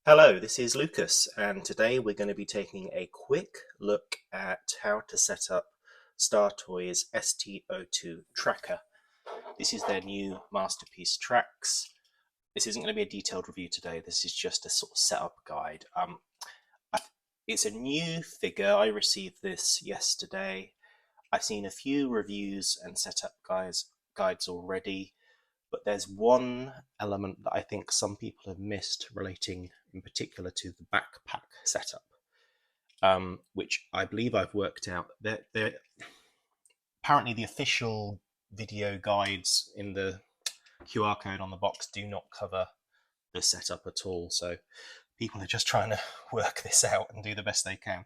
Hello, this is Lucas, and today we're going to be taking a quick look at how to set up StarToys ST02 Tracker. This is their new Masterpiece Tracks. This isn't going to be a detailed review today, this is just a sort of setup guide. It's a new figure. I received this yesterday. I've seen a few reviews and setup guides already, but there's one element that I think some people have missed relating in particular to the backpack setup, which I believe I've worked out. Apparently the official video guides in the QR code on the box do not cover the setup at all, so people are just trying to work this out and do the best they can.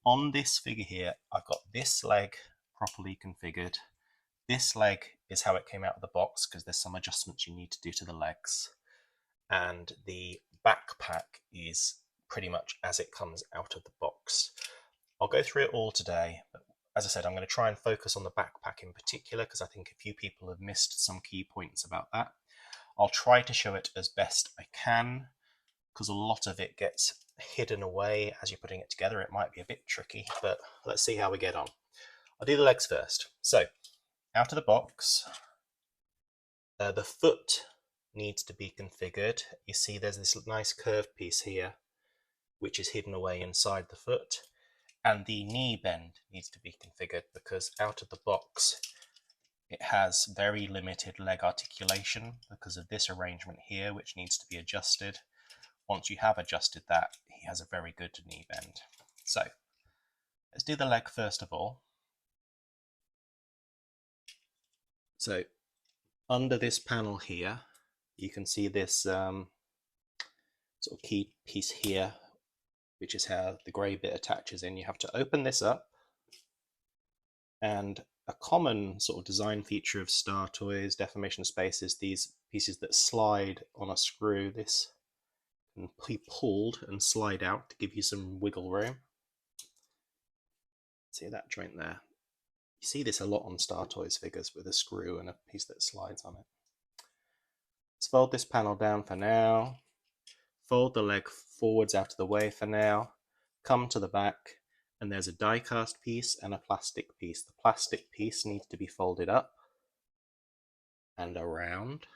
On this figure here, I've got this leg properly configured. This leg is how it came out of the box because there's some adjustments you need to do to the legs. And the backpack is pretty much as it comes out of the box. I'll go through it all today, but as I said, I'm going to try and focus on the backpack in particular because I think a few people have missed some key points about that. I'll try to show it as best I can because a lot of it gets hidden away as you're putting it together. It might be a bit tricky, but let's see how we get on. I'll do the legs first. So, out of the box, the foot needs to be configured. You see there's this nice curved piece here which is hidden away inside the foot, and the knee bend needs to be configured because out of the box it has very limited leg articulation because of this arrangement here, which needs to be adjusted. Once you have adjusted that, he has a very good knee bend. So let's do the leg first of all. So under this panel here, you can see this sort of key piece here, which is how the grey bit attaches in. You have to open this up, and a common sort of design feature of StarToys deformation space is these pieces that slide on a screw. This can be pulled and slide out to give you some wiggle room. See that joint there? You see this a lot on StarToys figures with a screw and a piece that slides on it. Let's fold this panel down for now. Fold the leg forwards out of the way for now. Come to the back, and there's a die cast piece and a plastic piece. The plastic piece needs to be folded up and around.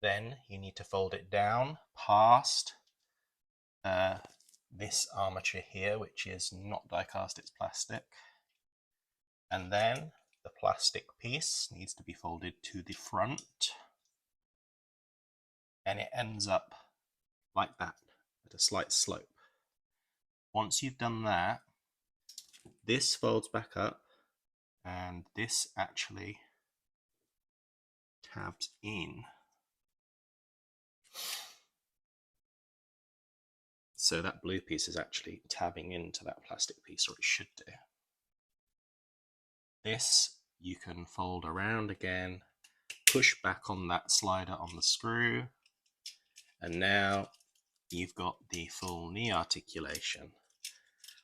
Then you need to fold it down past this armature here, which is not die cast, it's plastic. And then the plastic piece needs to be folded to the front, and it ends up like that at a slight slope. Once you've done that, this folds back up and this actually tabs in. So that blue piece is actually tabbing into that plastic piece, or it should do. This you can fold around again, push back on that slider on the screw, and now you've got the full knee articulation.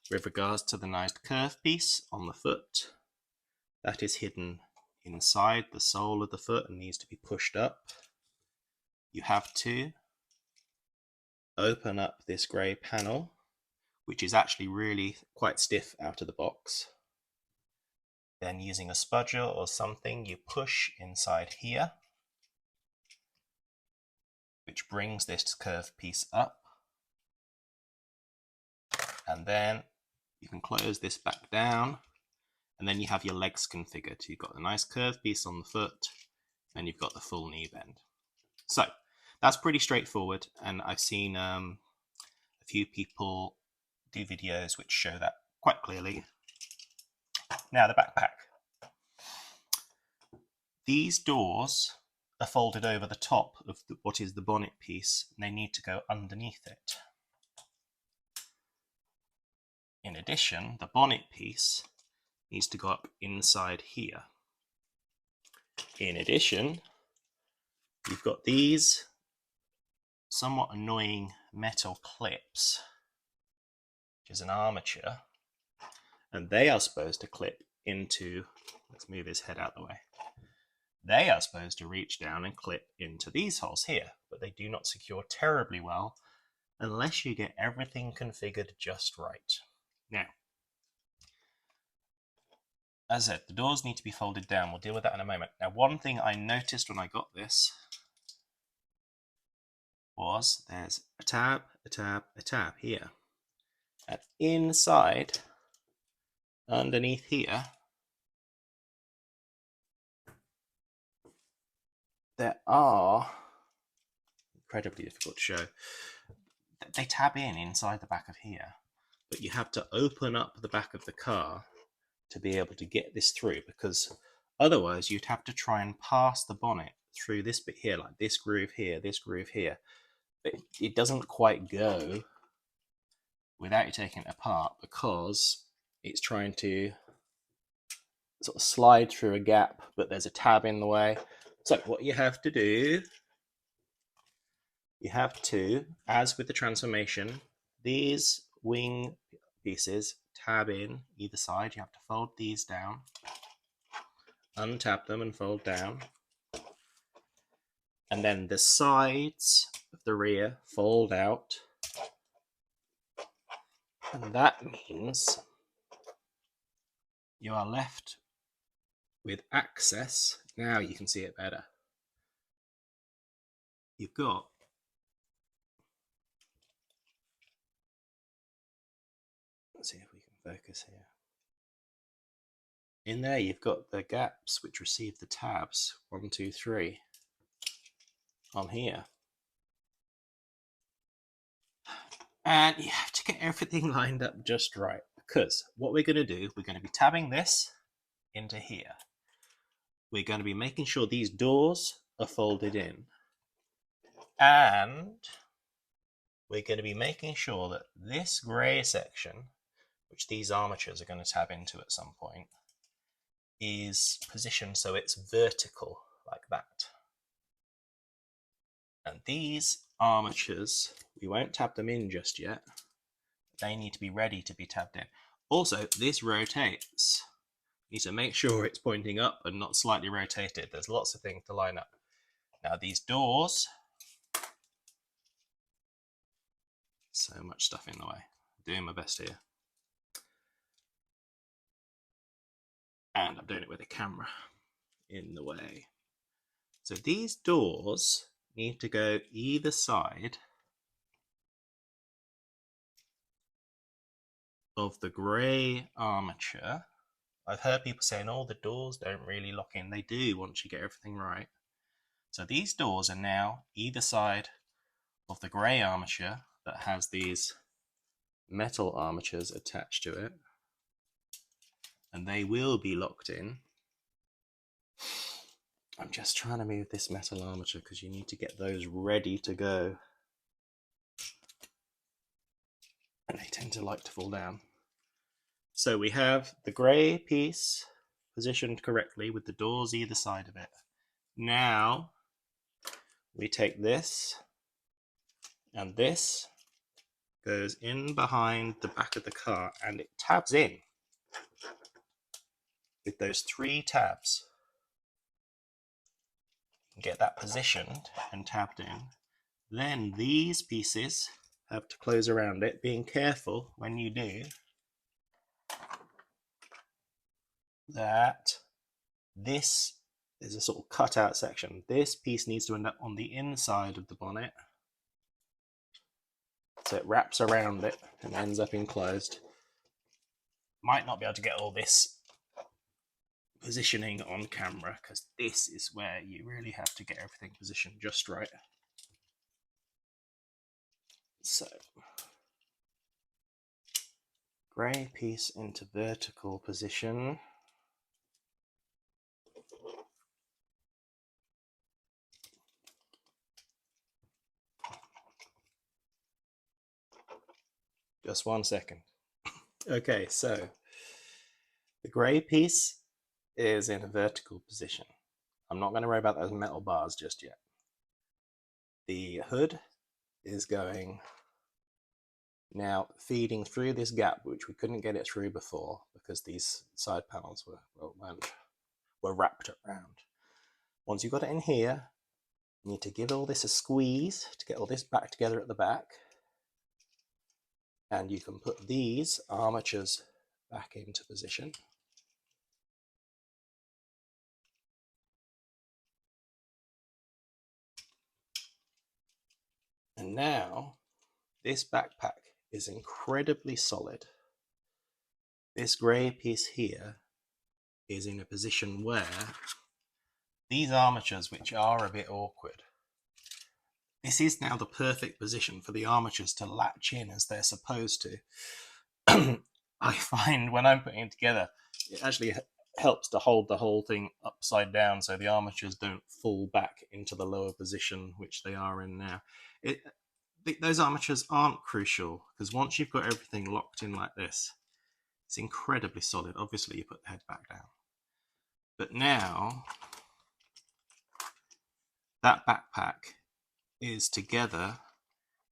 With regards to the nice curved piece on the foot, that is hidden inside the sole of the foot and needs to be pushed up. You have to open up this grey panel, which is actually really quite stiff out of the box. Then using a spudger or something, you push inside here, which brings this curved piece up. And then you can close this back down, and then you have your legs configured. You've got a nice curved piece on the foot, and you've got the full knee bend. So that's pretty straightforward, and I've seen a few people do videos which show that quite clearly. Now the backpack. These doors are folded over the top of what is the bonnet piece, and they need to go underneath it. In addition, the bonnet piece needs to go up inside here. In addition, you've got these somewhat annoying metal clips, which is an armature, and they are supposed to clip into, let's move his head out of the way, They are supposed to reach down and clip into these holes here, but they do not secure terribly well unless you get everything configured just right. Now, as I said, the doors need to be folded down. We'll deal with that in a moment. Now, one thing I noticed when I got this was there's a tab, a tab, a tab here. And inside, underneath here, there are, incredibly difficult to show, they tab in inside the back of here, but you have to open up the back of the car to be able to get this through, because otherwise you'd have to try and pass the bonnet through this bit here, like this groove here, this groove here. But it doesn't quite go without you taking it apart, because it's trying to sort of slide through a gap, but there's a tab in the way. So what you have to do, you have to, as with the transformation, these wing pieces tab in either side. You have to fold these down, untap them and fold down, and then the sides of the rear fold out, and that means you are left with access. Now you can see it better. You've got let's see if we can focus here. In there you've got the gaps which receive the tabs 1, 2, 3 on here, and you have to get everything lined up just right, because what we're going to do, we're going to be tabbing this into here. We're going to be making sure these doors are folded in, and we're going to be making sure that this grey section, which these armatures are going to tab into at some point, is positioned so it's vertical like that. And these armatures, we won't tab them in just yet. They need to be ready to be tabbed in. Also, this rotates. You need to make sure it's pointing up and not slightly rotated. There's lots of things to line up. Now these doors, so much stuff in the way. I'm doing my best here. And I'm doing it with a camera in the way. So these doors need to go either side of the grey armature. I've heard people saying, oh, the doors don't really lock in. They do once you get everything right. So these doors are now either side of the grey armature that has these metal armatures attached to it, and they will be locked in. I'm just trying to move this metal armature because you need to get those ready to go, and they tend to like to fall down. So we have the grey piece positioned correctly with the doors either side of it. Now we take this, and this goes in behind the back of the car, and it tabs in with those 3 tabs. Get that positioned and tabbed in. Then these pieces have to close around it, being careful when you do that this is a sort of cutout section. This piece needs to end up on the inside of the bonnet, so it wraps around it and ends up enclosed. Might not be able to get all this positioning on camera because this is where you really have to get everything positioned just right. So grey piece into vertical position. Just 1 second. Okay, so the grey piece is in a vertical position. I'm not going to worry about those metal bars just yet. The hood is going now feeding through this gap, which we couldn't get it through before because these side panels were wrapped around. Once you've got it in here, you need to give all this a squeeze to get all this back together at the back. And you can put these armatures back into position. And now this backpack is incredibly solid. This grey piece here is in a position where these armatures, which are a bit awkward, this is now the perfect position for the armatures to latch in as they're supposed to. I find when I'm putting it together, it actually helps to hold the whole thing upside down so the armatures don't fall back into the lower position which they are in now. Those armatures aren't crucial because once you've got everything locked in like this, it's incredibly solid. Obviously, you put the head back down. But now that backpack is together.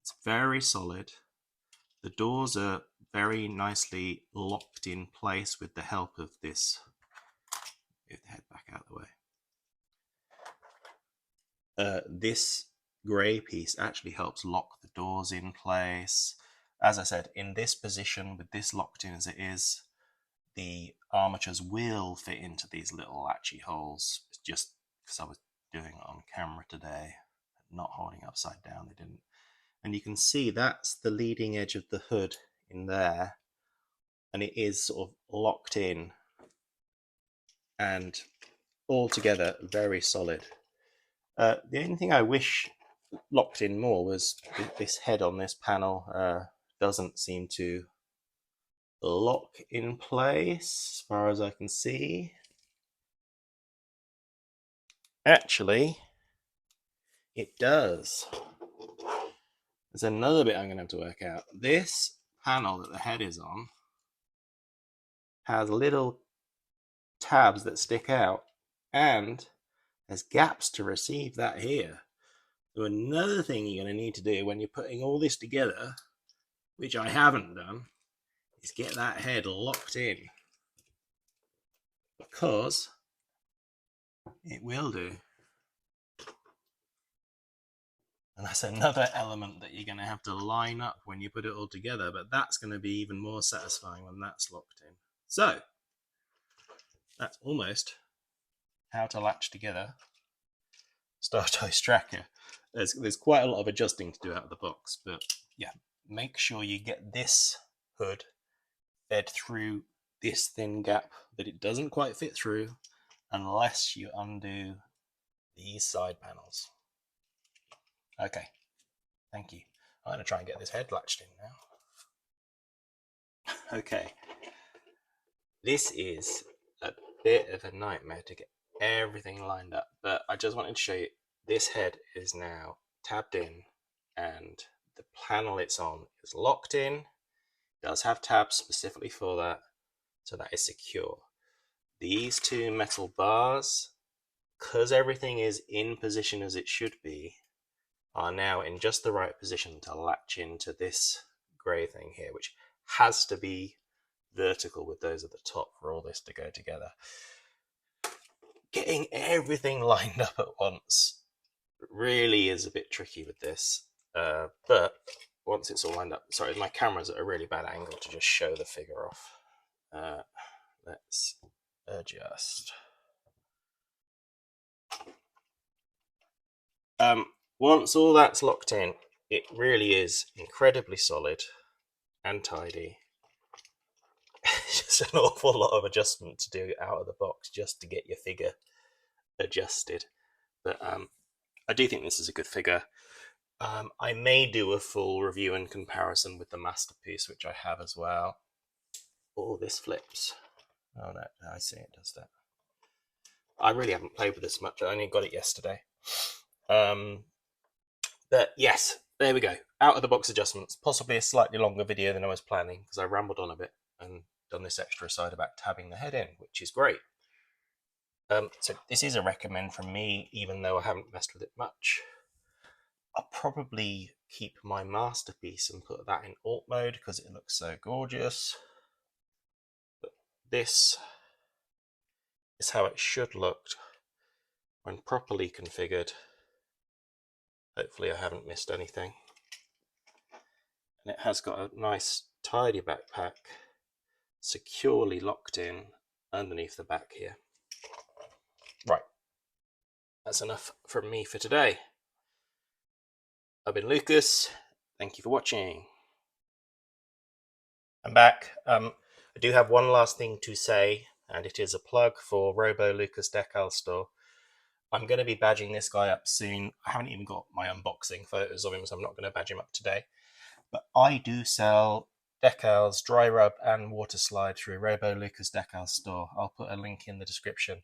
It's very solid. The doors are very nicely locked in place with the help of this. Get the head back out of the way. This grey piece actually helps lock the doors in place. As I said, in this position, with this locked in as it is, the armatures will fit into these little latchy holes. It's just because I was doing it on camera today, not holding upside down, they didn't. And you can see that's the leading edge of the hood in there, and it is sort of locked in and all together very solid. The only thing I wish locked in more was this head on this panel. Doesn't seem to lock in place as far as I can see. Actually, it does. There's another bit I'm going to have to work out. This panel that the head is on has little tabs that stick out, and there's gaps to receive that here. So another thing you're going to need to do when you're putting all this together, which I haven't done, is get that head locked in, because it will do. And that's another element that you're going to have to line up when you put it all together, but that's going to be even more satisfying when that's locked in. So that's almost how to latch together Star Toys Tracker. There's quite a lot of adjusting to do out of the box, but yeah, make sure you get this hood fed through this thin gap that it doesn't quite fit through unless you undo these side panels. Okay, thank you. I'm going to try and get this head latched in now. Okay, this is a bit of a nightmare to get everything lined up, but I just wanted to show you this head is now tabbed in and the panel it's on is locked in. It does have tabs specifically for that, so that is secure. These two metal bars, because everything is in position as it should be, are now in just the right position to latch into this grey thing here, which has to be vertical with those at the top for all this to go together. Getting everything lined up at once really is a bit tricky with this, but once it's all lined up, sorry, my camera's at a really bad angle to just show the figure off. Let's adjust. Once all that's locked in, it really is incredibly solid and tidy. It's just an awful lot of adjustment to do out of the box just to get your figure adjusted. But I do think this is a good figure. I may do a full review and comparison with the Masterpiece, which I have as well. Oh, this flips. Oh no, I see it does that. I really haven't played with this much. I only got it yesterday. But yes, there we go. Out of the box adjustments. Possibly a slightly longer video than I was planning because I rambled on a bit and done this extra side about tabbing the head in, which is great. So this is a recommend from me, even though I haven't messed with it much. I'll probably keep my Masterpiece and put that in alt mode because it looks so gorgeous. But this is how it should look when properly configured, hopefully I haven't missed anything. And it has got a nice tidy backpack securely locked in underneath the back here. Right, that's enough from me for today. I've been Lucas, thank you for watching. I'm back. I do have one last thing to say, and it is a plug for Robo Lucas Decal Store. I'm going to be badging this guy up soon. I haven't even got my unboxing photos of him, so I'm not going to badge him up today. But I do sell decals, dry rub and water slide through Robo Lucas Decal Store. I'll put a link in the description.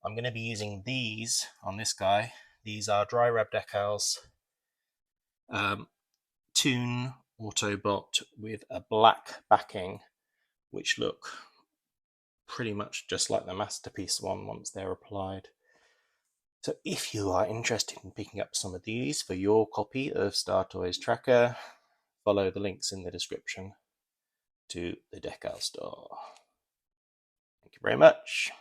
I'm going to be using these on this guy. These are dry rub decals, Toon Autobot with a black backing, which look pretty much just like the Masterpiece one once they're applied. So if you are interested in picking up some of these for your copy of Star Toys Tracker, follow the links in the description to the Decal Store. Thank you very much.